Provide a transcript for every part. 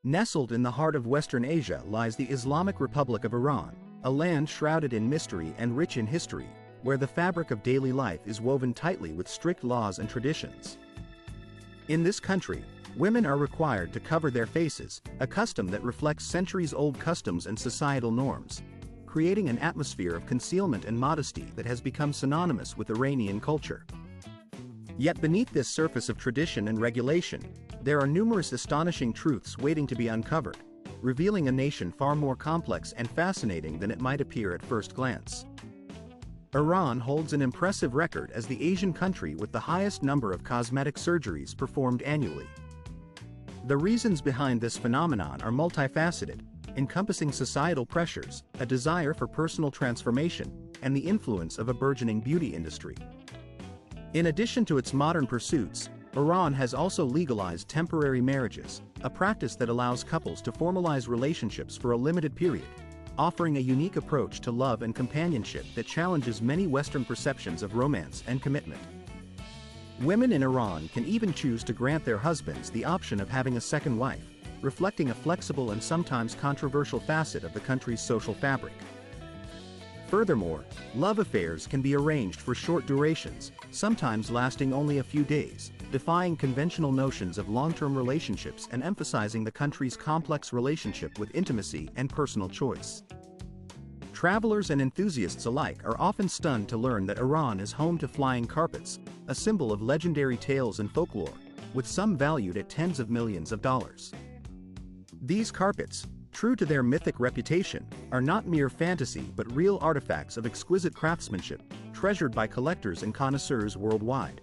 Nestled in the heart of Western Asia lies the Islamic Republic of Iran, a land shrouded in mystery and rich in history, where the fabric of daily life is woven tightly with strict laws and traditions. In this country, women are required to cover their faces, a custom that reflects centuries-old customs and societal norms, creating an atmosphere of concealment and modesty that has become synonymous with Iranian culture. Yet beneath this surface of tradition and regulation, there are numerous astonishing truths waiting to be uncovered, revealing a nation far more complex and fascinating than it might appear at first glance. Iran holds an impressive record as the Asian country with the highest number of cosmetic surgeries performed annually. The reasons behind this phenomenon are multifaceted, encompassing societal pressures, a desire for personal transformation, and the influence of a burgeoning beauty industry. In addition to its modern pursuits, Iran has also legalized temporary marriages, a practice that allows couples to formalize relationships for a limited period, offering a unique approach to love and companionship that challenges many Western perceptions of romance and commitment. Women in Iran can even choose to grant their husbands the option of having a second wife, reflecting a flexible and sometimes controversial facet of the country's social fabric. Furthermore, love affairs can be arranged for short durations, sometimes lasting only a few days, defying conventional notions of long-term relationships and emphasizing the country's complex relationship with intimacy and personal choice. Travelers and enthusiasts alike are often stunned to learn that Iran is home to flying carpets, a symbol of legendary tales and folklore, with some valued at tens of millions of dollars. These carpets, true to their mythic reputation, are not mere fantasy but real artifacts of exquisite craftsmanship, treasured by collectors and connoisseurs worldwide.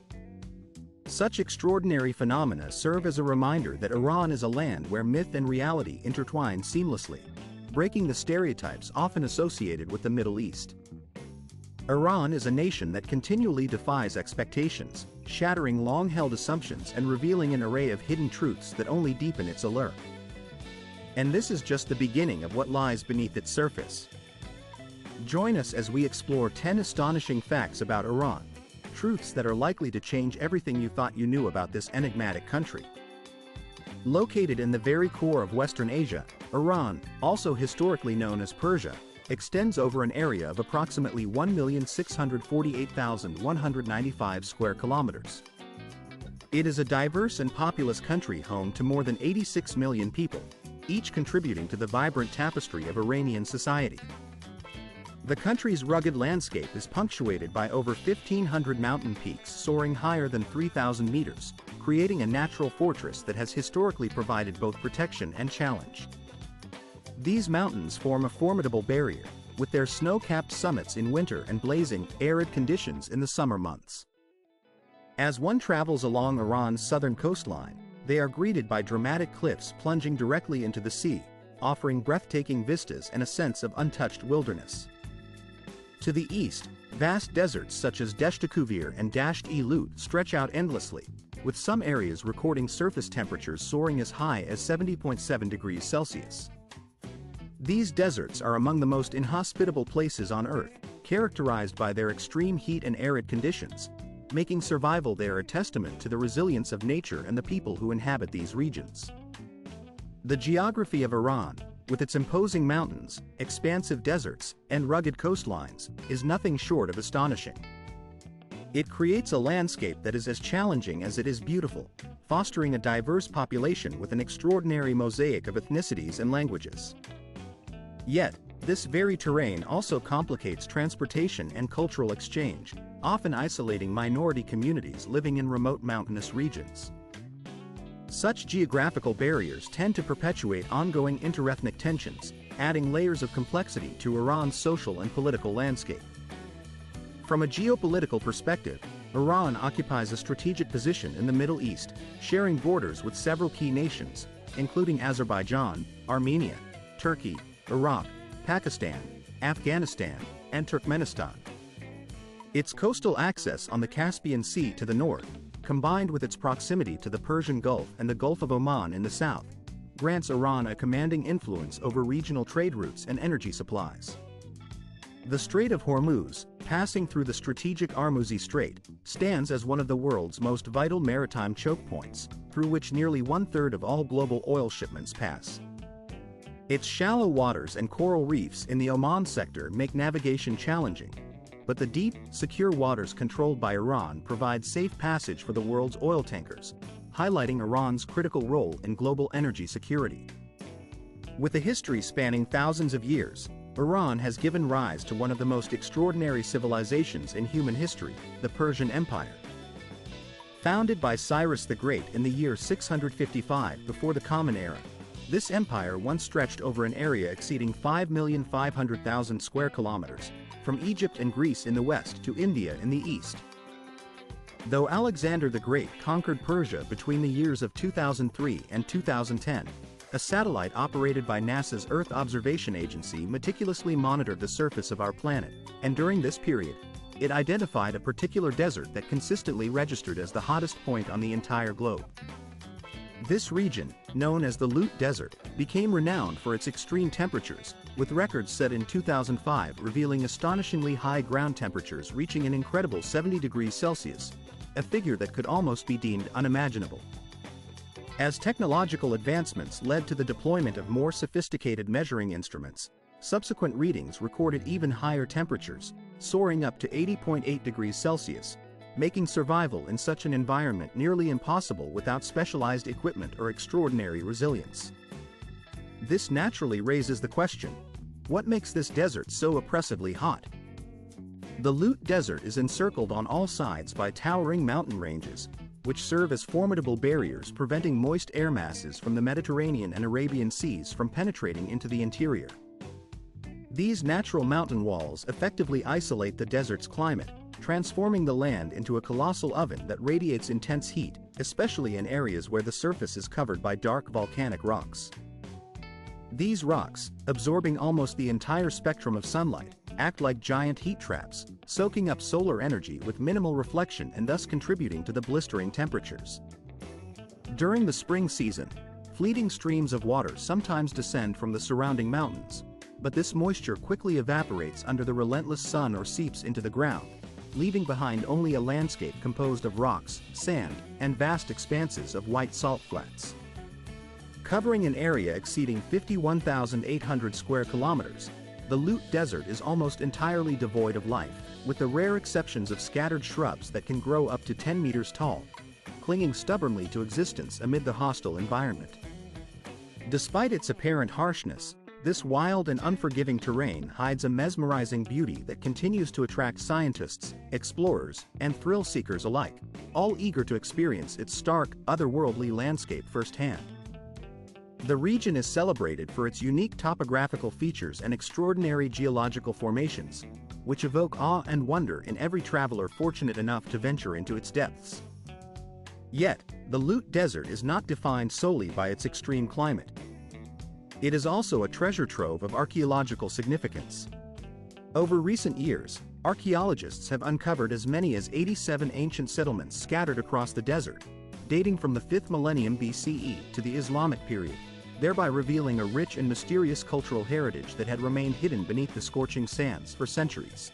Such extraordinary phenomena serve as a reminder that Iran is a land where myth and reality intertwine seamlessly, breaking the stereotypes often associated with the Middle East. Iran is a nation that continually defies expectations, shattering long-held assumptions and revealing an array of hidden truths that only deepen its allure. And this is just the beginning of what lies beneath its surface. Join us as we explore 10 astonishing facts about Iran, truths that are likely to change everything you thought you knew about this enigmatic country. Located in the very core of Western Asia, Iran, also historically known as Persia, extends over an area of approximately 1,648,195 square kilometers. It is a diverse and populous country home to more than 86 million people, each contributing to the vibrant tapestry of Iranian society. The country's rugged landscape is punctuated by over 1,500 mountain peaks soaring higher than 3,000 meters, creating a natural fortress that has historically provided both protection and challenge. These mountains form a formidable barrier, with their snow-capped summits in winter and blazing, arid conditions in the summer months. As one travels along Iran's southern coastline, they are greeted by dramatic cliffs plunging directly into the sea, offering breathtaking vistas and a sense of untouched wilderness. To the east, vast deserts such as Dasht-e and Dasht-e-Lut stretch out endlessly, with some areas recording surface temperatures soaring as high as 70.7 degrees Celsius. These deserts are among the most inhospitable places on Earth, characterized by their extreme heat and arid conditions, making survival there a testament to the resilience of nature and the people who inhabit these regions. The geography of Iran, with its imposing mountains, expansive deserts, and rugged coastlines, is nothing short of astonishing. It creates a landscape that is as challenging as it is beautiful, fostering a diverse population with an extraordinary mosaic of ethnicities and languages. Yet, this very terrain also complicates transportation and cultural exchange, often isolating minority communities living in remote mountainous regions. Such geographical barriers tend to perpetuate ongoing interethnic tensions, adding layers of complexity to Iran's social and political landscape. From a geopolitical perspective, Iran occupies a strategic position in the Middle East, sharing borders with several key nations, including Azerbaijan, Armenia, Turkey, Iraq, Pakistan, Afghanistan, and Turkmenistan. Its coastal access on the Caspian Sea to the north, combined with its proximity to the Persian Gulf and the Gulf of Oman in the south, grants Iran a commanding influence over regional trade routes and energy supplies. The Strait of Hormuz, passing through the strategic Hormuz Strait, stands as one of the world's most vital maritime choke points, through which nearly one-third of all global oil shipments pass. Its shallow waters and coral reefs in the Oman sector make navigation challenging, but the deep, secure waters controlled by Iran provide safe passage for the world's oil tankers, highlighting Iran's critical role in global energy security. With a history spanning thousands of years, Iran has given rise to one of the most extraordinary civilizations in human history, the Persian Empire. Founded by Cyrus the Great in the year 655 before the Common Era, this empire once stretched over an area exceeding 5,500,000 square kilometers, from Egypt and Greece in the west to India in the east. Though Alexander the Great conquered Persia between the years of 2003 and 2010, a satellite operated by NASA's Earth Observation Agency meticulously monitored the surface of our planet, and during this period, it identified a particular desert that consistently registered as the hottest point on the entire globe. This region, known as the Lut Desert, became renowned for its extreme temperatures, with records set in 2005 revealing astonishingly high ground temperatures reaching an incredible 70 degrees Celsius, a figure that could almost be deemed unimaginable. As technological advancements led to the deployment of more sophisticated measuring instruments, subsequent readings recorded even higher temperatures, soaring up to 80.8 degrees Celsius, making survival in such an environment nearly impossible without specialized equipment or extraordinary resilience. This naturally raises the question, what makes this desert so oppressively hot? The Lut Desert is encircled on all sides by towering mountain ranges, which serve as formidable barriers preventing moist air masses from the Mediterranean and Arabian Seas from penetrating into the interior. These natural mountain walls effectively isolate the desert's climate, transforming the land into a colossal oven that radiates intense heat, especially in areas where the surface is covered by dark volcanic rocks. These rocks, absorbing almost the entire spectrum of sunlight, act like giant heat traps, soaking up solar energy with minimal reflection and thus contributing to the blistering temperatures. During the spring season, fleeting streams of water sometimes descend from the surrounding mountains, but this moisture quickly evaporates under the relentless sun or seeps into the ground, leaving behind only a landscape composed of rocks, sand, and vast expanses of white salt flats. Covering an area exceeding 51,800 square kilometers, the Lut Desert is almost entirely devoid of life, with the rare exceptions of scattered shrubs that can grow up to 10 meters tall, clinging stubbornly to existence amid the hostile environment. Despite its apparent harshness, this wild and unforgiving terrain hides a mesmerizing beauty that continues to attract scientists, explorers, and thrill-seekers alike, all eager to experience its stark, otherworldly landscape firsthand. The region is celebrated for its unique topographical features and extraordinary geological formations, which evoke awe and wonder in every traveler fortunate enough to venture into its depths. Yet, the Lut Desert is not defined solely by its extreme climate. It is also a treasure trove of archaeological significance. Over recent years, archaeologists have uncovered as many as 87 ancient settlements scattered across the desert, dating from the 5th millennium BCE to the Islamic period, thereby revealing a rich and mysterious cultural heritage that had remained hidden beneath the scorching sands for centuries.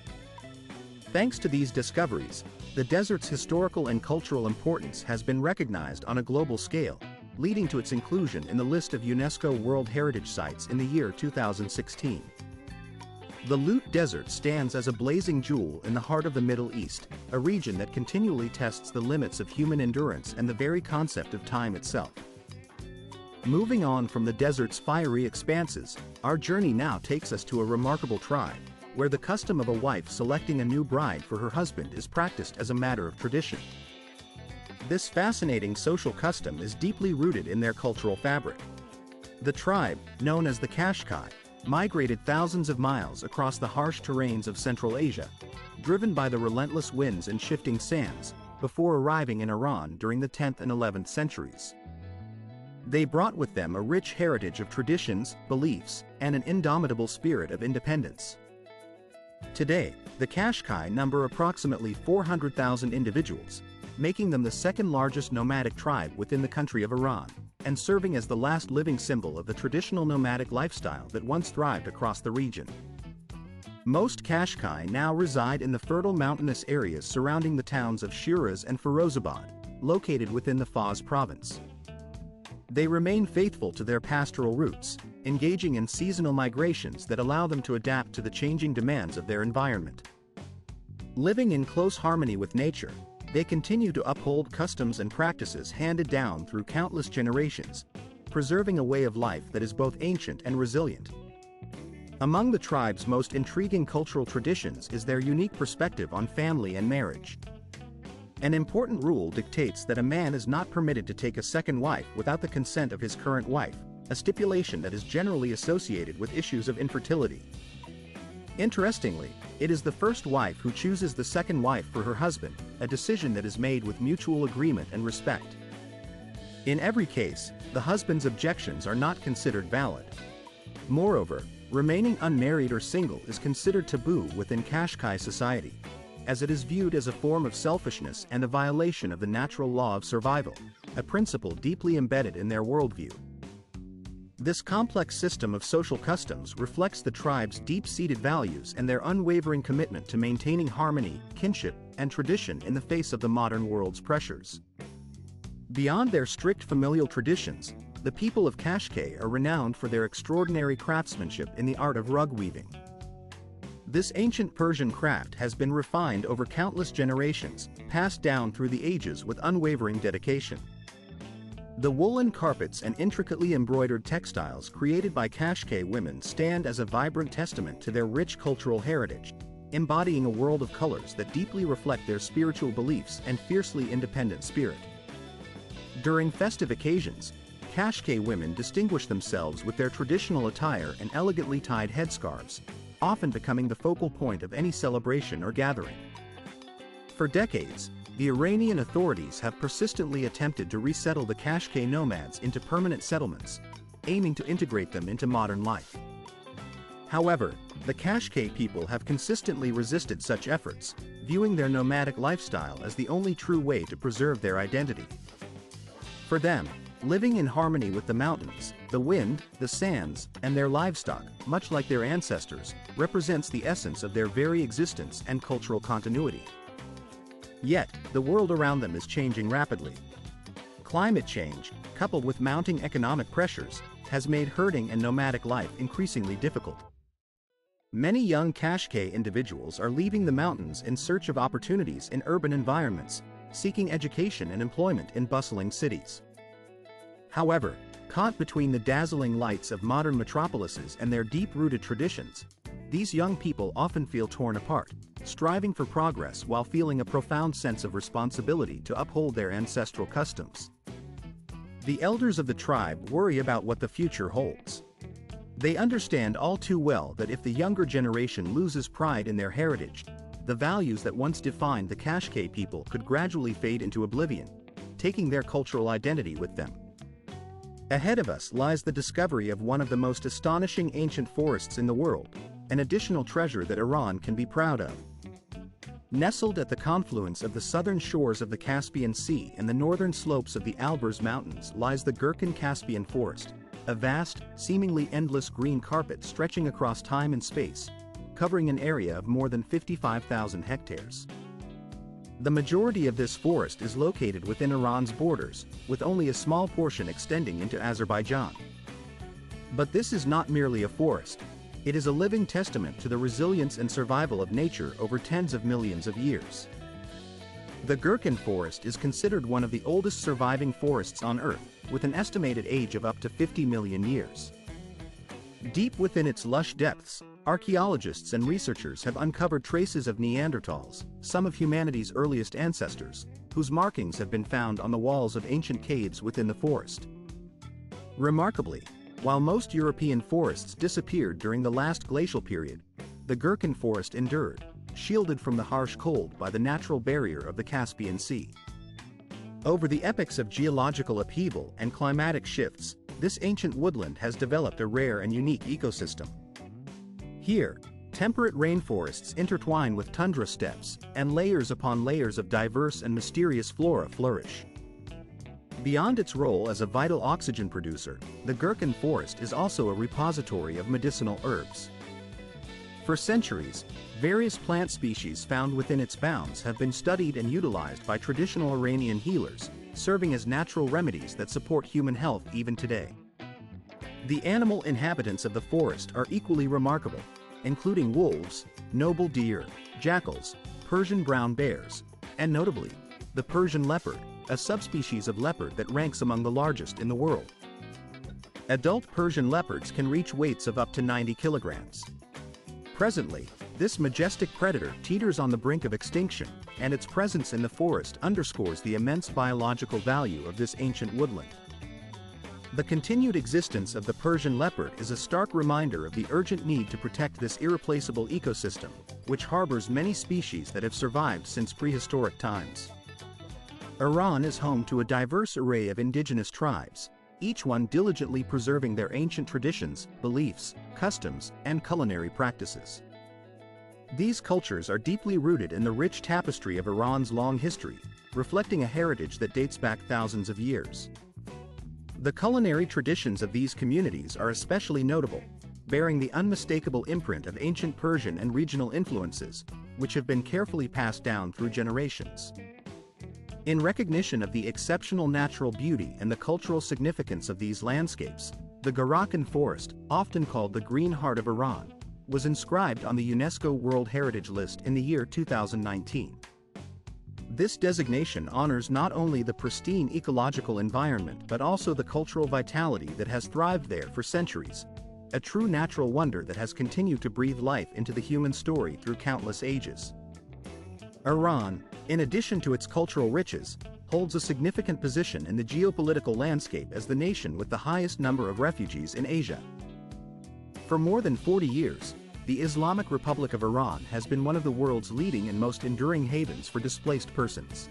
Thanks to these discoveries, the desert's historical and cultural importance has been recognized on a global scale, leading to its inclusion in the list of UNESCO World Heritage Sites in the year 2016. The Lut Desert stands as a blazing jewel in the heart of the Middle East, a region that continually tests the limits of human endurance and the very concept of time itself. Moving on from the desert's fiery expanses, our journey now takes us to a remarkable tribe, where the custom of a wife selecting a new bride for her husband is practiced as a matter of tradition. This fascinating social custom is deeply rooted in their cultural fabric. The tribe, known as the Qashqai, migrated thousands of miles across the harsh terrains of Central Asia, driven by the relentless winds and shifting sands, before arriving in Iran during the 10th and 11th centuries. They brought with them a rich heritage of traditions, beliefs, and an indomitable spirit of independence. Today, the Qashqai number approximately 400,000 individuals, making them the second largest nomadic tribe within the country of Iran, and serving as the last living symbol of the traditional nomadic lifestyle that once thrived across the region. Most Qashqai now reside in the fertile mountainous areas surrounding the towns of Shiraz and Firozabad, located within the Fars province. They remain faithful to their pastoral roots, engaging in seasonal migrations that allow them to adapt to the changing demands of their environment. Living in close harmony with nature, they continue to uphold customs and practices handed down through countless generations, preserving a way of life that is both ancient and resilient. Among the tribe's most intriguing cultural traditions is their unique perspective on family and marriage. An important rule dictates that a man is not permitted to take a second wife without the consent of his current wife, a stipulation that is generally associated with issues of infertility. Interestingly, it is the first wife who chooses the second wife for her husband, a decision that is made with mutual agreement and respect. In every case, the husband's objections are not considered valid. Moreover, remaining unmarried or single is considered taboo within Qashqai society, as it is viewed as a form of selfishness and a violation of the natural law of survival, a principle deeply embedded in their worldview. This complex system of social customs reflects the tribe's deep-seated values and their unwavering commitment to maintaining harmony, kinship, and tradition in the face of the modern world's pressures. Beyond their strict familial traditions, the people of Qashqai are renowned for their extraordinary craftsmanship in the art of rug weaving. This ancient Persian craft has been refined over countless generations, passed down through the ages with unwavering dedication. The woolen carpets and intricately embroidered textiles created by Qashqai women stand as a vibrant testament to their rich cultural heritage, embodying a world of colors that deeply reflect their spiritual beliefs and fiercely independent spirit. During festive occasions, Qashqai women distinguish themselves with their traditional attire and elegantly tied headscarves, often becoming the focal point of any celebration or gathering. For decades, the Iranian authorities have persistently attempted to resettle the Qashqai nomads into permanent settlements, aiming to integrate them into modern life. However, the Qashqai people have consistently resisted such efforts, viewing their nomadic lifestyle as the only true way to preserve their identity. For them, living in harmony with the mountains, the wind, the sands, and their livestock, much like their ancestors, represents the essence of their very existence and cultural continuity. Yet, the world around them is changing rapidly. Climate change, coupled with mounting economic pressures, has made herding and nomadic life increasingly difficult. Many young Qashqai individuals are leaving the mountains in search of opportunities in urban environments, seeking education and employment in bustling cities. However, caught between the dazzling lights of modern metropolises and their deep-rooted traditions, these young people often feel torn apart, striving for progress while feeling a profound sense of responsibility to uphold their ancestral customs. The elders of the tribe worry about what the future holds. They understand all too well that if the younger generation loses pride in their heritage, the values that once defined the Qashqai people could gradually fade into oblivion, taking their cultural identity with them. Ahead of us lies the discovery of one of the most astonishing ancient forests in the world, an additional treasure that Iran can be proud of. Nestled at the confluence of the southern shores of the Caspian Sea and the northern slopes of the Alborz Mountains lies the Gurkhan-Caspian Forest, a vast, seemingly endless green carpet stretching across time and space, covering an area of more than 55,000 hectares. The majority of this forest is located within Iran's borders, with only a small portion extending into Azerbaijan. But this is not merely a forest. It is a living testament to the resilience and survival of nature over tens of millions of years. The Gurkhan Forest is considered one of the oldest surviving forests on Earth, with an estimated age of up to 50 million years. Deep within its lush depths, archaeologists and researchers have uncovered traces of Neanderthals, some of humanity's earliest ancestors, whose markings have been found on the walls of ancient caves within the forest. Remarkably, while most European forests disappeared during the last glacial period, the Gurkhan Forest endured, shielded from the harsh cold by the natural barrier of the Caspian Sea. Over the epochs of geological upheaval and climatic shifts, this ancient woodland has developed a rare and unique ecosystem. Here, temperate rainforests intertwine with tundra steppes, and layers upon layers of diverse and mysterious flora flourish. Beyond its role as a vital oxygen producer, the Gurkhan Forest is also a repository of medicinal herbs. For centuries, various plant species found within its bounds have been studied and utilized by traditional Iranian healers, serving as natural remedies that support human health even today. The animal inhabitants of the forest are equally remarkable, including wolves, noble deer, jackals, Persian brown bears, and notably, the Persian leopard, a subspecies of leopard that ranks among the largest in the world. Adult Persian leopards can reach weights of up to 90 kilograms. Presently, this majestic predator teeters on the brink of extinction, and its presence in the forest underscores the immense biological value of this ancient woodland. The continued existence of the Persian leopard is a stark reminder of the urgent need to protect this irreplaceable ecosystem, which harbors many species that have survived since prehistoric times. Iran is home to a diverse array of indigenous tribes, each one diligently preserving their ancient traditions, beliefs, customs, and culinary practices. These cultures are deeply rooted in the rich tapestry of Iran's long history, reflecting a heritage that dates back thousands of years. The culinary traditions of these communities are especially notable, bearing the unmistakable imprint of ancient Persian and regional influences, which have been carefully passed down through generations. In recognition of the exceptional natural beauty and the cultural significance of these landscapes, the Garakan Forest, often called the Green Heart of Iran, was inscribed on the UNESCO World Heritage List in the year 2019. This designation honors not only the pristine ecological environment but also the cultural vitality that has thrived there for centuries, a true natural wonder that has continued to breathe life into the human story through countless ages. Iran, in addition to its cultural riches, holds a significant position in the geopolitical landscape as the nation with the highest number of refugees in Asia. For more than 40 years, the Islamic Republic of Iran has been one of the world's leading and most enduring havens for displaced persons.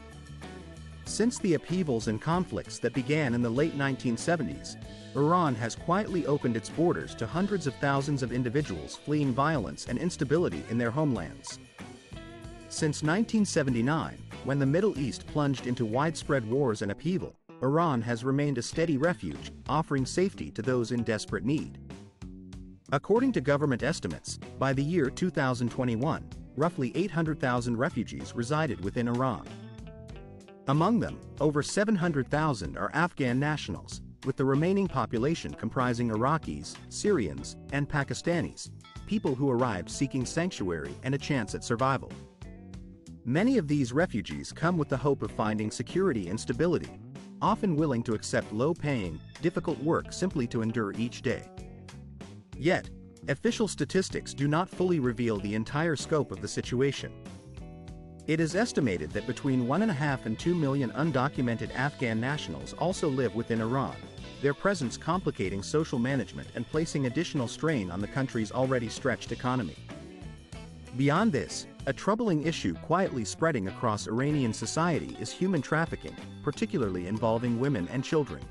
Since the upheavals and conflicts that began in the late 1970s, Iran has quietly opened its borders to hundreds of thousands of individuals fleeing violence and instability in their homelands. Since 1979, when the Middle East plunged into widespread wars and upheaval, Iran has remained a steady refuge, offering safety to those in desperate need. According to government estimates, by the year 2021, roughly 800,000 refugees resided within Iran. Among them, over 700,000 are Afghan nationals, with the remaining population comprising Iraqis, Syrians, and Pakistanis, people who arrived seeking sanctuary and a chance at survival. Many of these refugees come with the hope of finding security and stability, often willing to accept low-paying, difficult work simply to endure each day. Yet, official statistics do not fully reveal the entire scope of the situation. It is estimated that between 1.5 and 2 million undocumented Afghan nationals also live within Iran, their presence complicating social management and placing additional strain on the country's already stretched economy. Beyond this, a troubling issue quietly spreading across Iranian society is human trafficking, particularly involving women and children.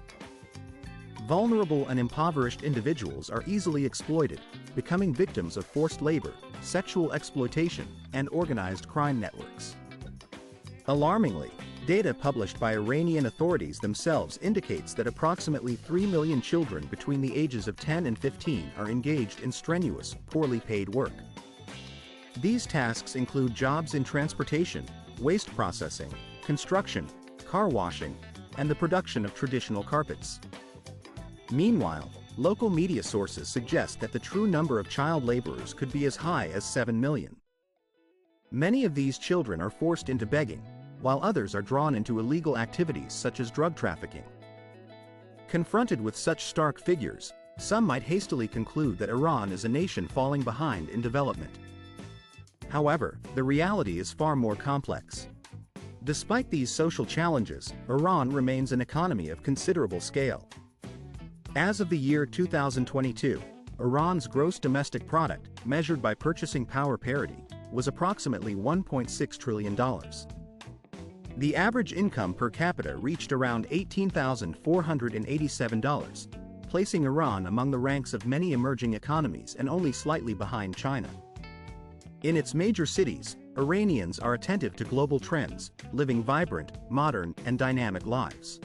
Vulnerable and impoverished individuals are easily exploited, becoming victims of forced labor, sexual exploitation, and organized crime networks. Alarmingly, data published by Iranian authorities themselves indicates that approximately 3 million children between the ages of 10 and 15 are engaged in strenuous, poorly paid work. These tasks include jobs in transportation, waste processing, construction, car washing, and the production of traditional carpets. Meanwhile, local media sources suggest that the true number of child laborers could be as high as 7 million. Many of these children are forced into begging, while others are drawn into illegal activities such as drug trafficking. Confronted with such stark figures, some might hastily conclude that Iran is a nation falling behind in development. However, the reality is far more complex. Despite these social challenges, Iran remains an economy of considerable scale. As of the year 2022, Iran's gross domestic product, measured by purchasing power parity, was approximately $1.6 trillion. The average income per capita reached around $18,487, placing Iran among the ranks of many emerging economies and only slightly behind China. In its major cities, Iranians are attentive to global trends, living vibrant, modern, and dynamic lives.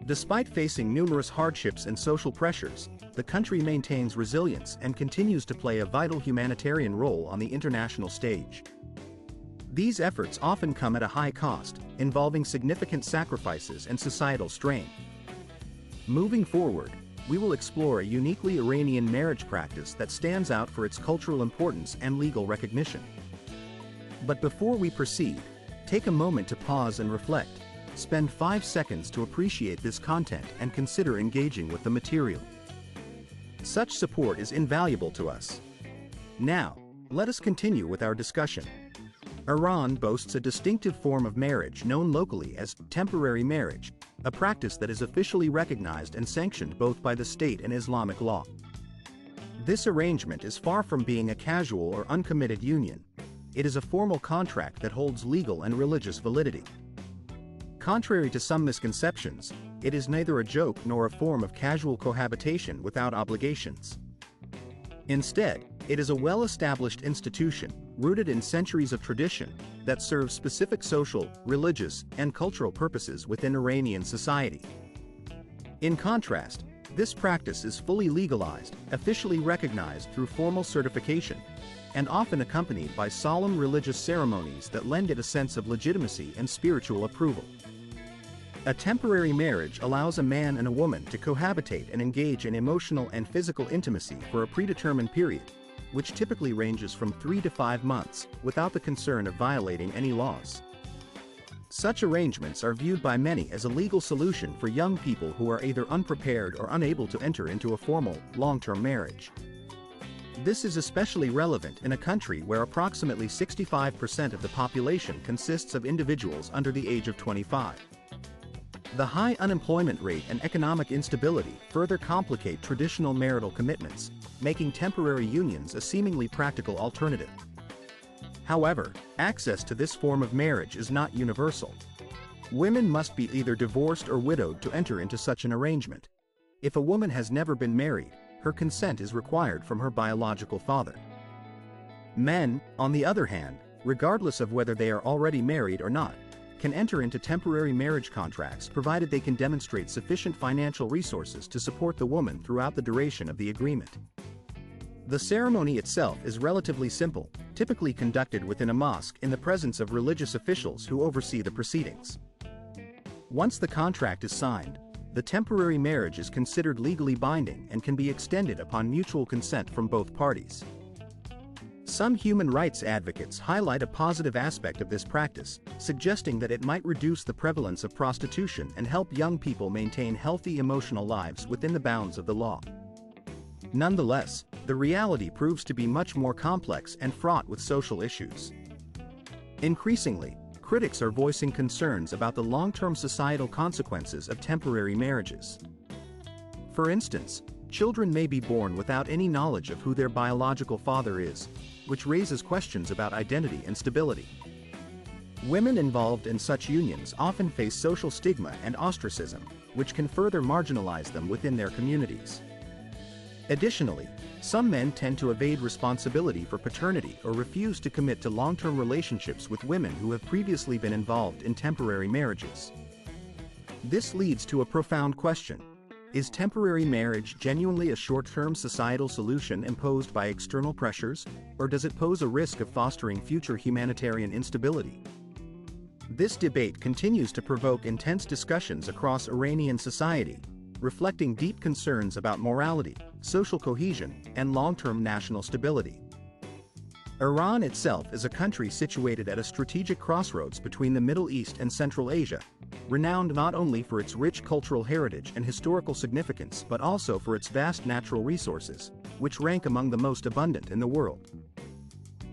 Despite facing numerous hardships and social pressures, the country maintains resilience and continues to play a vital humanitarian role on the international stage. These efforts often come at a high cost, involving significant sacrifices and societal strain. Moving forward, we will explore a uniquely Iranian marriage practice that stands out for its cultural importance and legal recognition. But before we proceed, take a moment to pause and reflect. Spend 5 seconds to appreciate this content and consider engaging with the material. Such support is invaluable to us. Now, let us continue with our discussion. Iran boasts a distinctive form of marriage known locally as temporary marriage, a practice that is officially recognized and sanctioned both by the state and Islamic law. This arrangement is far from being a casual or uncommitted union. It is a formal contract that holds legal and religious validity. Contrary to some misconceptions, it is neither a joke nor a form of casual cohabitation without obligations. Instead, it is a well-established institution, rooted in centuries of tradition, that serves specific social, religious, and cultural purposes within Iranian society. In contrast, this practice is fully legalized, officially recognized through formal certification, and often accompanied by solemn religious ceremonies that lend it a sense of legitimacy and spiritual approval. A temporary marriage allows a man and a woman to cohabitate and engage in emotional and physical intimacy for a predetermined period, which typically ranges from 3 to 5 months, without the concern of violating any laws. Such arrangements are viewed by many as a legal solution for young people who are either unprepared or unable to enter into a formal, long-term marriage. This is especially relevant in a country where approximately 65% of the population consists of individuals under the age of 25. The high unemployment rate and economic instability further complicate traditional marital commitments, making temporary unions a seemingly practical alternative. However, access to this form of marriage is not universal. Women must be either divorced or widowed to enter into such an arrangement. If a woman has never been married, her consent is required from her biological father. Men, on the other hand, regardless of whether they are already married or not, can enter into temporary marriage contracts provided they can demonstrate sufficient financial resources to support the woman throughout the duration of the agreement. The ceremony itself is relatively simple, typically conducted within a mosque in the presence of religious officials who oversee the proceedings. Once the contract is signed, the temporary marriage is considered legally binding and can be extended upon mutual consent from both parties. Some human rights advocates highlight a positive aspect of this practice, suggesting that it might reduce the prevalence of prostitution and help young people maintain healthy emotional lives within the bounds of the law. Nonetheless, the reality proves to be much more complex and fraught with social issues. Increasingly, critics are voicing concerns about the long-term societal consequences of temporary marriages. For instance, children may be born without any knowledge of who their biological father is, which raises questions about identity and stability. Women involved in such unions often face social stigma and ostracism, which can further marginalize them within their communities. Additionally, some men tend to evade responsibility for paternity or refuse to commit to long-term relationships with women who have previously been involved in temporary marriages. This leads to a profound question. Is temporary marriage genuinely a short-term societal solution imposed by external pressures, or does it pose a risk of fostering future humanitarian instability? This debate continues to provoke intense discussions across Iranian society, reflecting deep concerns about morality, social cohesion, and long-term national stability. Iran itself is a country situated at a strategic crossroads between the Middle East and Central Asia, renowned not only for its rich cultural heritage and historical significance but also for its vast natural resources, which rank among the most abundant in the world.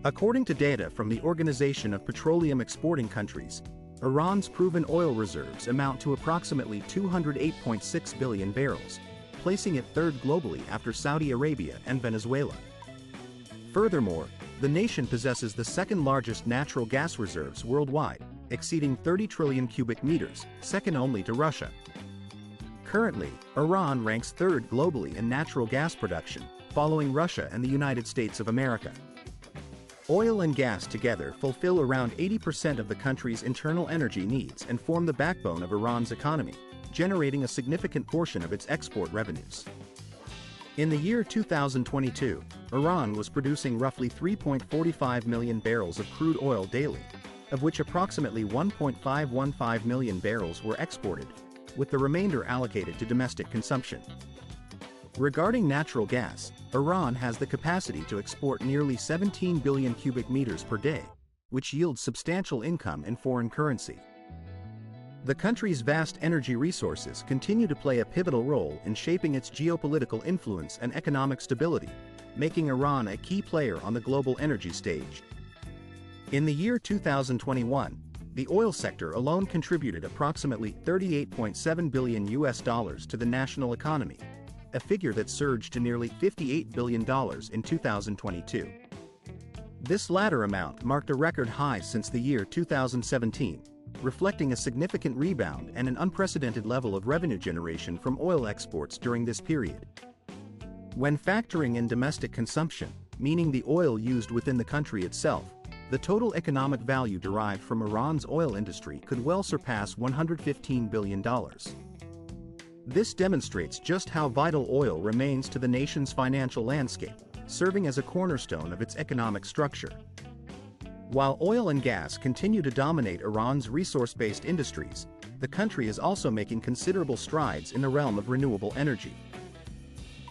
According to data from the Organization of Petroleum Exporting Countries, Iran's proven oil reserves amount to approximately 208.6 billion barrels, placing it third globally after Saudi Arabia and Venezuela. Furthermore, the nation possesses the second-largest natural gas reserves worldwide, exceeding 30 trillion cubic meters, second only to Russia. Currently, Iran ranks third globally in natural gas production, following Russia and the United States of America. Oil and gas together fulfill around 80% of the country's internal energy needs and form the backbone of Iran's economy, generating a significant portion of its export revenues. In the year 2022, Iran was producing roughly 3.45 million barrels of crude oil daily, of which approximately 1.515 million barrels were exported, with the remainder allocated to domestic consumption. Regarding natural gas, Iran has the capacity to export nearly 17 billion cubic meters per day, which yields substantial income in foreign currency. The country's vast energy resources continue to play a pivotal role in shaping its geopolitical influence and economic stability, making Iran a key player on the global energy stage. In the year 2021, the oil sector alone contributed approximately $38.7 billion to the national economy, a figure that surged to nearly $58 billion in 2022. This latter amount marked a record high since the year 2017, reflecting a significant rebound and an unprecedented level of revenue generation from oil exports during this period. When factoring in domestic consumption, meaning the oil used within the country itself, the total economic value derived from Iran's oil industry could well surpass $115 billion. This demonstrates just how vital oil remains to the nation's financial landscape, serving as a cornerstone of its economic structure. While oil and gas continue to dominate Iran's resource-based industries, the country is also making considerable strides in the realm of renewable energy.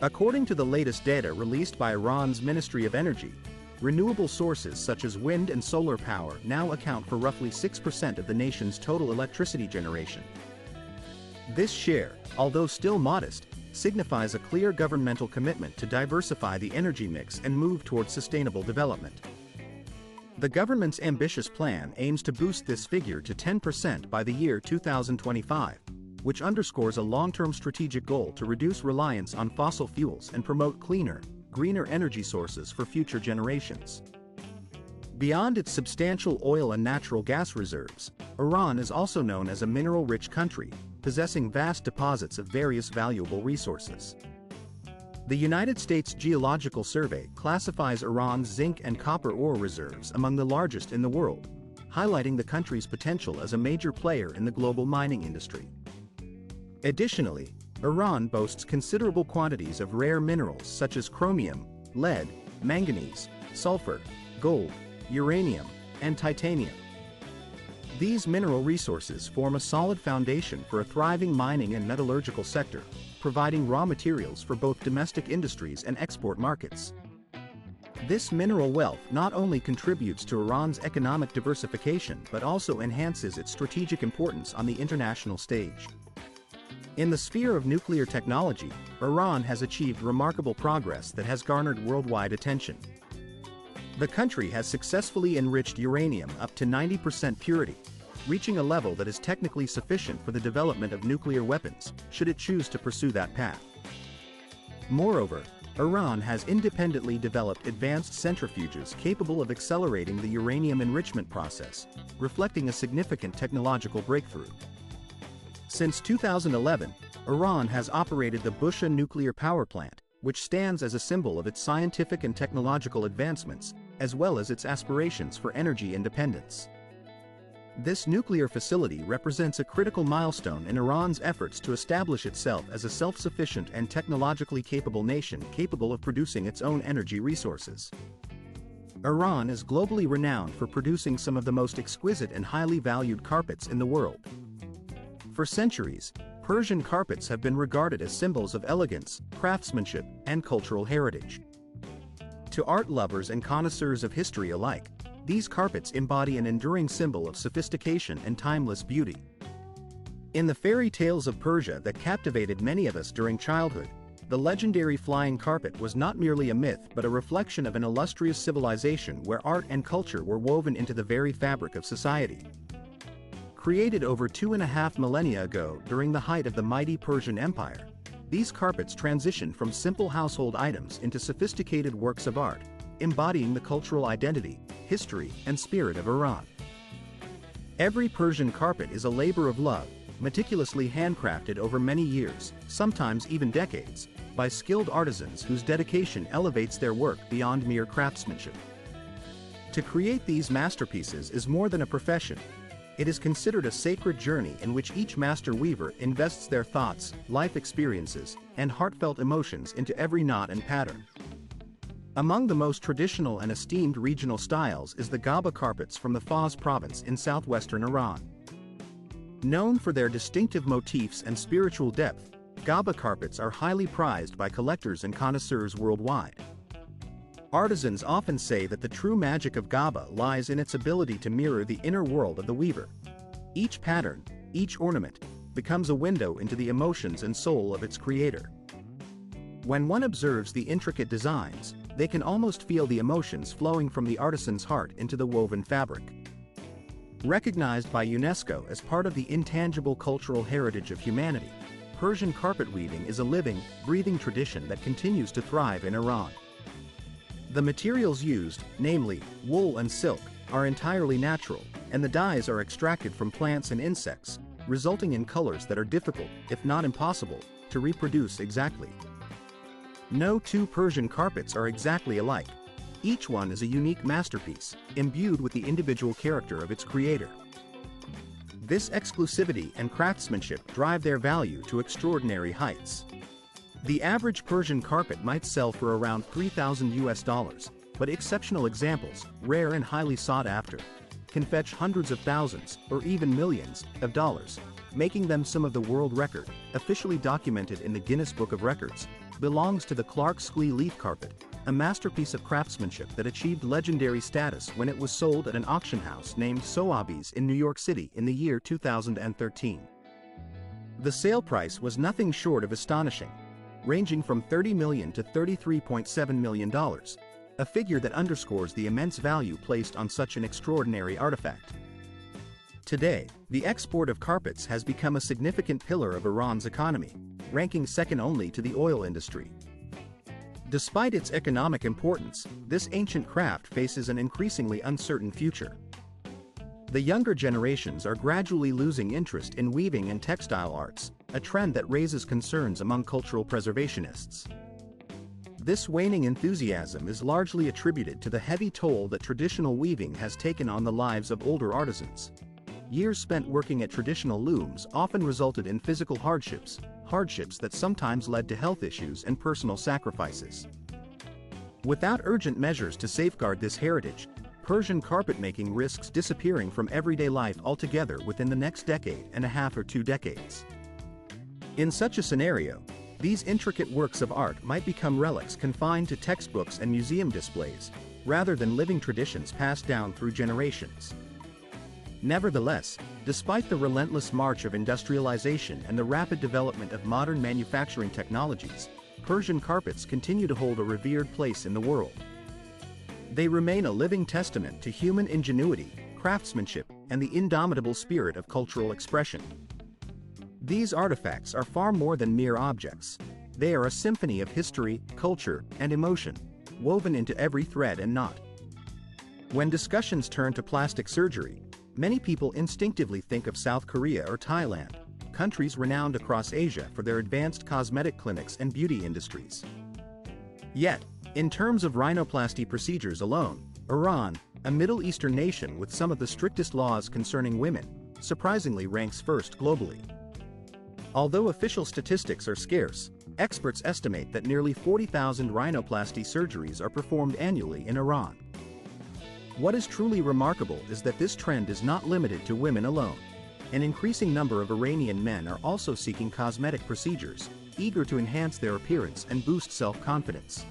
According to the latest data released by Iran's Ministry of Energy, renewable sources such as wind and solar power now account for roughly 6% of the nation's total electricity generation. This share, although still modest, signifies a clear governmental commitment to diversify the energy mix and move towards sustainable development. The government's ambitious plan aims to boost this figure to 10% by the year 2025, which underscores a long-term strategic goal to reduce reliance on fossil fuels and promote cleaner, greener energy sources for future generations. Beyond its substantial oil and natural gas reserves, Iran is also known as a mineral-rich country, possessing vast deposits of various valuable resources. The United States Geological Survey classifies Iran's zinc and copper ore reserves among the largest in the world, highlighting the country's potential as a major player in the global mining industry. Additionally, Iran boasts considerable quantities of rare minerals such as chromium, lead, manganese, sulfur, gold, uranium, and titanium. These mineral resources form a solid foundation for a thriving mining and metallurgical sector, providing raw materials for both domestic industries and export markets. This mineral wealth not only contributes to Iran's economic diversification but also enhances its strategic importance on the international stage. In the sphere of nuclear technology, Iran has achieved remarkable progress that has garnered worldwide attention. The country has successfully enriched uranium up to 90% purity, reaching a level that is technically sufficient for the development of nuclear weapons, should it choose to pursue that path. Moreover, Iran has independently developed advanced centrifuges capable of accelerating the uranium enrichment process, reflecting a significant technological breakthrough. Since 2011, Iran has operated the Bushehr nuclear power plant, which stands as a symbol of its scientific and technological advancements, as well as its aspirations for energy independence. This nuclear facility represents a critical milestone in Iran's efforts to establish itself as a self-sufficient and technologically capable nation capable of producing its own energy resources. Iran is globally renowned for producing some of the most exquisite and highly valued carpets in the world. For centuries, Persian carpets have been regarded as symbols of elegance, craftsmanship, and cultural heritage. To art lovers and connoisseurs of history alike, these carpets embody an enduring symbol of sophistication and timeless beauty. In the fairy tales of Persia that captivated many of us during childhood, the legendary flying carpet was not merely a myth but a reflection of an illustrious civilization where art and culture were woven into the very fabric of society. Created over 2.5 millennia ago during the height of the mighty Persian Empire, these carpets transitioned from simple household items into sophisticated works of art, embodying the cultural identity, history, and spirit of Iran. Every Persian carpet is a labor of love, meticulously handcrafted over many years, sometimes even decades, by skilled artisans whose dedication elevates their work beyond mere craftsmanship. To create these masterpieces is more than a profession. It is considered a sacred journey in which each master weaver invests their thoughts, life experiences, and heartfelt emotions into every knot and pattern. Among the most traditional and esteemed regional styles is the Gaba carpets from the Fars province in southwestern Iran. Known for their distinctive motifs and spiritual depth, Gaba carpets are highly prized by collectors and connoisseurs worldwide. Artisans often say that the true magic of Gaba lies in its ability to mirror the inner world of the weaver. Each pattern, each ornament, becomes a window into the emotions and soul of its creator. When one observes the intricate designs, they can almost feel the emotions flowing from the artisan's heart into the woven fabric. Recognized by UNESCO as part of the intangible cultural heritage of humanity, Persian carpet weaving is a living, breathing tradition that continues to thrive in Iran. The materials used, namely wool and silk, are entirely natural, and the dyes are extracted from plants and insects, resulting in colors that are difficult, if not impossible, to reproduce exactly. No two Persian carpets are exactly alike. Each one is a unique masterpiece, imbued with the individual character of its creator. This exclusivity and craftsmanship drive their value to extraordinary heights. The average Persian carpet might sell for around $3,000, but exceptional examples, rare and highly sought after, can fetch hundreds of thousands, or even millions, of dollars, making them some of the world record, officially documented in the Guinness Book of Records, belongs to the Clark Squee leaf carpet, a masterpiece of craftsmanship that achieved legendary status when it was sold at an auction house named Sotheby's in New York City in the year 2013. The sale price was nothing short of astonishing, ranging from $30 million to $33.7 million, a figure that underscores the immense value placed on such an extraordinary artifact. Today, the export of carpets has become a significant pillar of Iran's economy, ranking second only to the oil industry. Despite its economic importance, this ancient craft faces an increasingly uncertain future. The younger generations are gradually losing interest in weaving and textile arts, a trend that raises concerns among cultural preservationists. This waning enthusiasm is largely attributed to the heavy toll that traditional weaving has taken on the lives of older artisans. Years spent working at traditional looms often resulted in physical hardships that sometimes led to health issues and personal sacrifices. Without urgent measures to safeguard this heritage, Persian carpet making risks disappearing from everyday life altogether within the next decade and a half or 2 decades. In such a scenario, these intricate works of art might become relics confined to textbooks and museum displays, rather than living traditions passed down through generations. Nevertheless, despite the relentless march of industrialization and the rapid development of modern manufacturing technologies, Persian carpets continue to hold a revered place in the world. They remain a living testament to human ingenuity, craftsmanship, and the indomitable spirit of cultural expression. These artifacts are far more than mere objects. They are a symphony of history, culture, and emotion, woven into every thread and knot. When discussions turn to plastic surgery, many people instinctively think of South Korea or Thailand, countries renowned across Asia for their advanced cosmetic clinics and beauty industries. Yet, in terms of rhinoplasty procedures alone, Iran, a Middle Eastern nation with some of the strictest laws concerning women, surprisingly ranks first globally. Although official statistics are scarce, experts estimate that nearly 40,000 rhinoplasty surgeries are performed annually in Iran. What is truly remarkable is that this trend is not limited to women alone. An increasing number of Iranian men are also seeking cosmetic procedures, eager to enhance their appearance and boost self-confidence.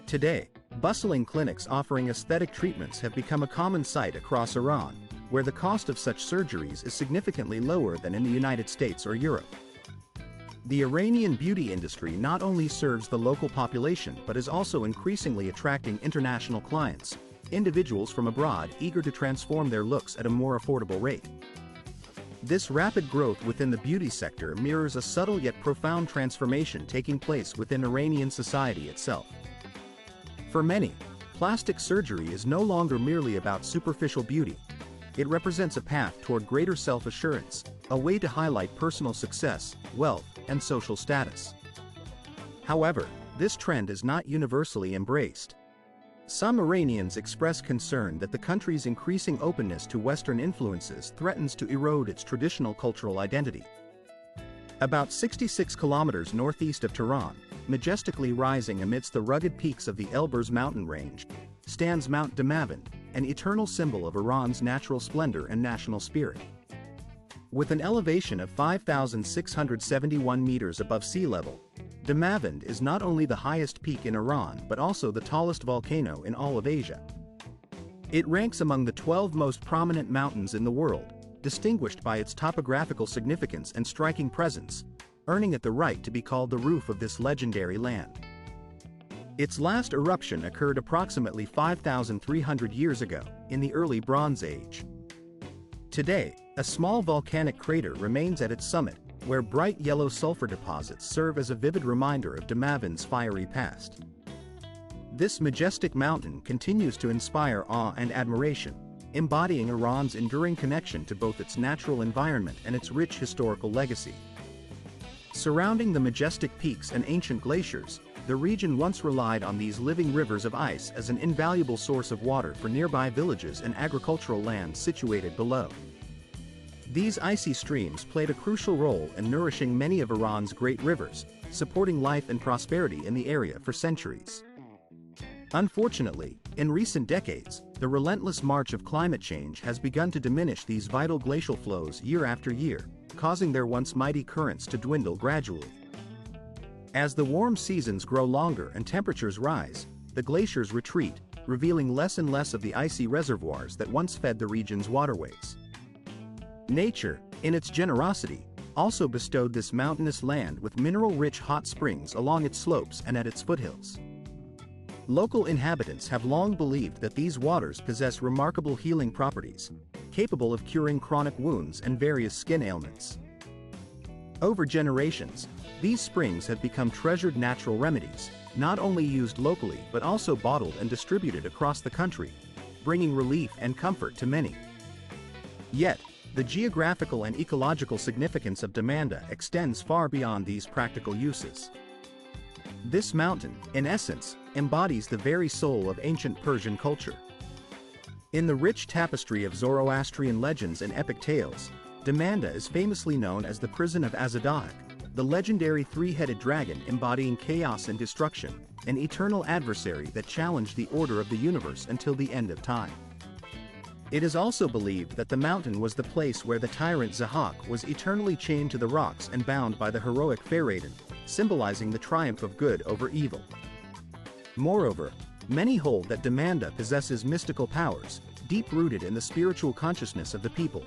Today, bustling clinics offering aesthetic treatments have become a common sight across Iran, where the cost of such surgeries is significantly lower than in the United States or Europe. The Iranian beauty industry not only serves the local population but is also increasingly attracting international clients, individuals from abroad eager to transform their looks at a more affordable rate. This rapid growth within the beauty sector mirrors a subtle yet profound transformation taking place within Iranian society itself. For many, plastic surgery is no longer merely about superficial beauty. It represents a path toward greater self-assurance, a way to highlight personal success, wealth, and social status. However, this trend is not universally embraced. Some Iranians express concern that the country's increasing openness to Western influences threatens to erode its traditional cultural identity. About 66 kilometers northeast of Tehran, majestically rising amidst the rugged peaks of the Elburz mountain range, stands Mount Damavand, an eternal symbol of Iran's natural splendor and national spirit. With an elevation of 5,671 meters above sea level, Damavand is not only the highest peak in Iran but also the tallest volcano in all of Asia. It ranks among the 12 most prominent mountains in the world, distinguished by its topographical significance and striking presence, earning it the right to be called the roof of this legendary land. Its last eruption occurred approximately 5,300 years ago, in the early Bronze Age. Today, a small volcanic crater remains at its summit, where bright yellow sulfur deposits serve as a vivid reminder of Damavand's fiery past. This majestic mountain continues to inspire awe and admiration, embodying Iran's enduring connection to both its natural environment and its rich historical legacy. Surrounding the majestic peaks and ancient glaciers, the region once relied on these living rivers of ice as an invaluable source of water for nearby villages and agricultural lands situated below. These icy streams played a crucial role in nourishing many of Iran's great rivers, supporting life and prosperity in the area for centuries. Unfortunately, in recent decades, the relentless march of climate change has begun to diminish these vital glacial flows year after year, causing their once mighty currents to dwindle gradually. As the warm seasons grow longer and temperatures rise, the glaciers retreat, revealing less and less of the icy reservoirs that once fed the region's waterways. Nature, in its generosity, also bestowed this mountainous land with mineral-rich hot springs along its slopes and at its foothills. Local inhabitants have long believed that these waters possess remarkable healing properties, capable of curing chronic wounds and various skin ailments. Over generations, these springs have become treasured natural remedies, not only used locally but also bottled and distributed across the country, bringing relief and comfort to many. Yet, the geographical and ecological significance of Damavand extends far beyond these practical uses. This mountain, in essence, embodies the very soul of ancient Persian culture. In the rich tapestry of Zoroastrian legends and epic tales, Damavand is famously known as the prison of Azadahak, the legendary three-headed dragon embodying chaos and destruction, an eternal adversary that challenged the order of the universe until the end of time. It is also believed that the mountain was the place where the tyrant Zahak was eternally chained to the rocks and bound by the heroic Feyreddin, symbolizing the triumph of good over evil. Moreover, many hold that Damavand possesses mystical powers, deep-rooted in the spiritual consciousness of the people.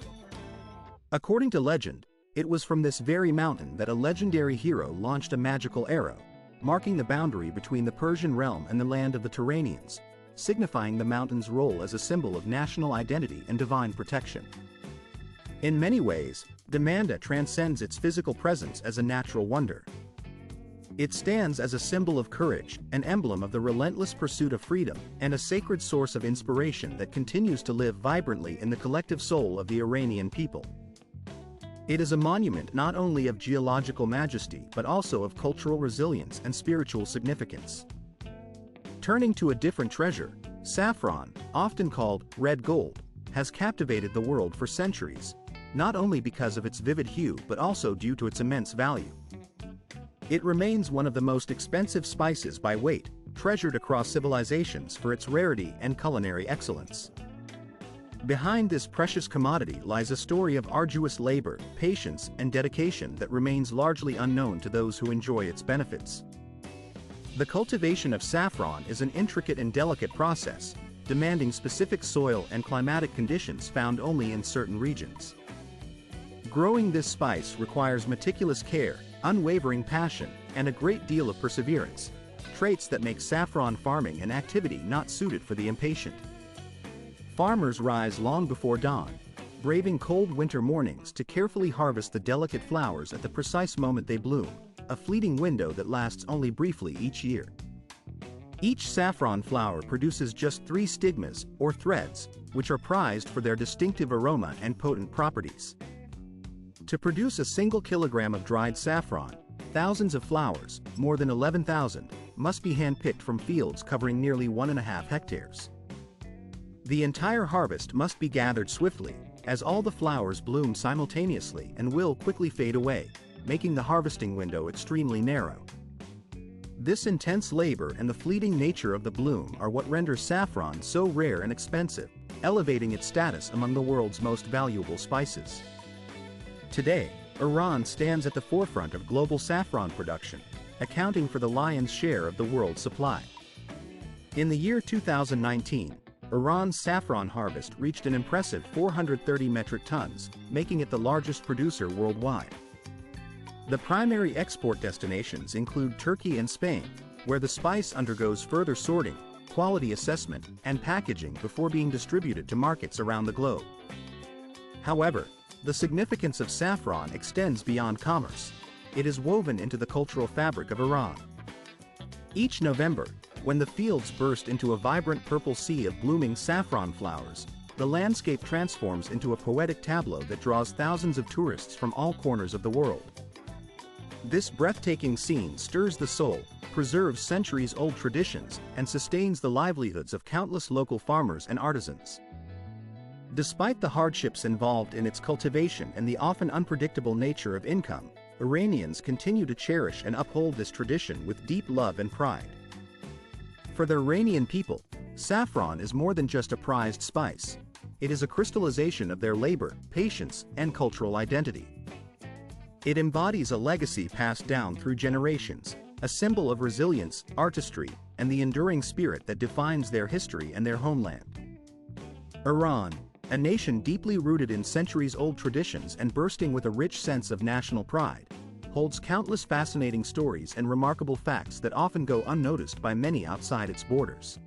According to legend, it was from this very mountain that a legendary hero launched a magical arrow, marking the boundary between the Persian realm and the land of the Turanians, signifying the mountain's role as a symbol of national identity and divine protection. In many ways, Damavand transcends its physical presence as a natural wonder. It stands as a symbol of courage, an emblem of the relentless pursuit of freedom, and a sacred source of inspiration that continues to live vibrantly in the collective soul of the Iranian people. It is a monument not only of geological majesty but also of cultural resilience and spiritual significance. Turning to a different treasure, saffron, often called red gold, has captivated the world for centuries, not only because of its vivid hue but also due to its immense value. It remains one of the most expensive spices by weight, treasured across civilizations for its rarity and culinary excellence. Behind this precious commodity lies a story of arduous labor, patience, and dedication that remains largely unknown to those who enjoy its benefits. The cultivation of saffron is an intricate and delicate process, demanding specific soil and climatic conditions found only in certain regions. Growing this spice requires meticulous care, unwavering passion, and a great deal of perseverance, traits that make saffron farming an activity not suited for the impatient. Farmers rise long before dawn, braving cold winter mornings to carefully harvest the delicate flowers at the precise moment they bloom, a fleeting window that lasts only briefly each year. Each saffron flower produces just 3 stigmas, or threads, which are prized for their distinctive aroma and potent properties. To produce a single kilogram of dried saffron, thousands of flowers, more than 11,000, must be hand-picked from fields covering nearly 1.5 hectares. The entire harvest must be gathered swiftly, as all the flowers bloom simultaneously and will quickly fade away, making the harvesting window extremely narrow. This intense labor and the fleeting nature of the bloom are what renders saffron so rare and expensive, elevating its status among the world's most valuable spices. Today, Iran stands at the forefront of global saffron production, accounting for the lion's share of the world's supply. In the year 2019, Iran's saffron harvest reached an impressive 430 metric tons, making it the largest producer worldwide. The primary export destinations include Turkey and Spain, where the spice undergoes further sorting, quality assessment, and packaging before being distributed to markets around the globe. However, the significance of saffron extends beyond commerce. It is woven into the cultural fabric of Iran. Each November, when the fields burst into a vibrant purple sea of blooming saffron flowers, the landscape transforms into a poetic tableau that draws thousands of tourists from all corners of the world. This breathtaking scene stirs the soul, preserves centuries-old traditions, and sustains the livelihoods of countless local farmers and artisans. Despite the hardships involved in its cultivation and the often unpredictable nature of income, Iranians continue to cherish and uphold this tradition with deep love and pride. For the Iranian people, saffron is more than just a prized spice. It is a crystallization of their labor, patience, and cultural identity. It embodies a legacy passed down through generations, a symbol of resilience, artistry, and the enduring spirit that defines their history and their homeland. Iran, a nation deeply rooted in centuries-old traditions and bursting with a rich sense of national pride, holds countless fascinating stories and remarkable facts that often go unnoticed by many outside its borders.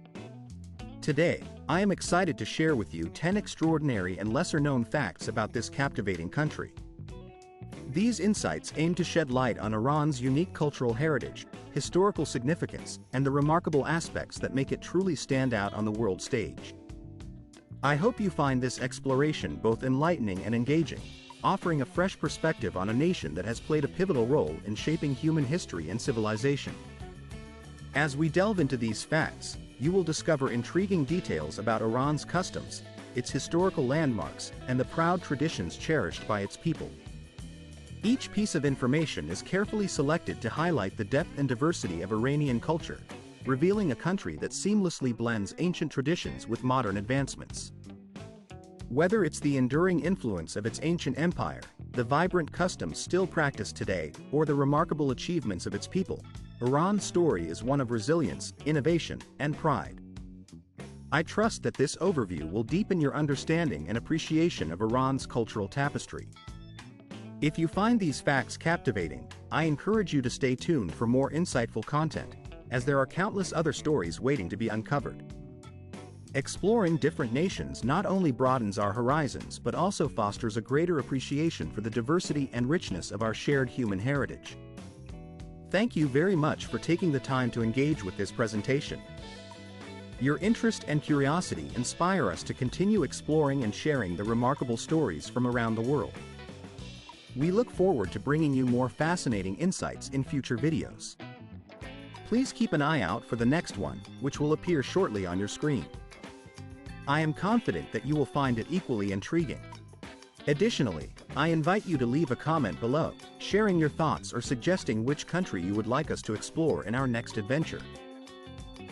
Today, I am excited to share with you 10 extraordinary and lesser-known facts about this captivating country. These insights aim to shed light on Iran's unique cultural heritage, historical significance, and the remarkable aspects that make it truly stand out on the world stage. I hope you find this exploration both enlightening and engaging, offering a fresh perspective on a nation that has played a pivotal role in shaping human history and civilization. As we delve into these facts, you will discover intriguing details about Iran's customs, its historical landmarks, and the proud traditions cherished by its people. Each piece of information is carefully selected to highlight the depth and diversity of Iranian culture, revealing a country that seamlessly blends ancient traditions with modern advancements. Whether it's the enduring influence of its ancient empire, the vibrant customs still practiced today, or the remarkable achievements of its people, Iran's story is one of resilience, innovation, and pride. I trust that this overview will deepen your understanding and appreciation of Iran's cultural tapestry. If you find these facts captivating, I encourage you to stay tuned for more insightful content, as there are countless other stories waiting to be uncovered. Exploring different nations not only broadens our horizons but also fosters a greater appreciation for the diversity and richness of our shared human heritage. Thank you very much for taking the time to engage with this presentation. Your interest and curiosity inspire us to continue exploring and sharing the remarkable stories from around the world. We look forward to bringing you more fascinating insights in future videos. Please keep an eye out for the next one, which will appear shortly on your screen. I am confident that you will find it equally intriguing. Additionally, I invite you to leave a comment below, sharing your thoughts or suggesting which country you would like us to explore in our next adventure.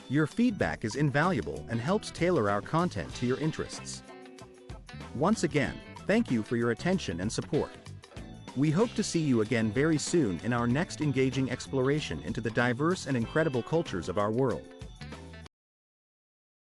Your feedback is invaluable and helps tailor our content to your interests. Once again, thank you for your attention and support. We hope to see you again very soon in our next engaging exploration into the diverse and incredible cultures of our world.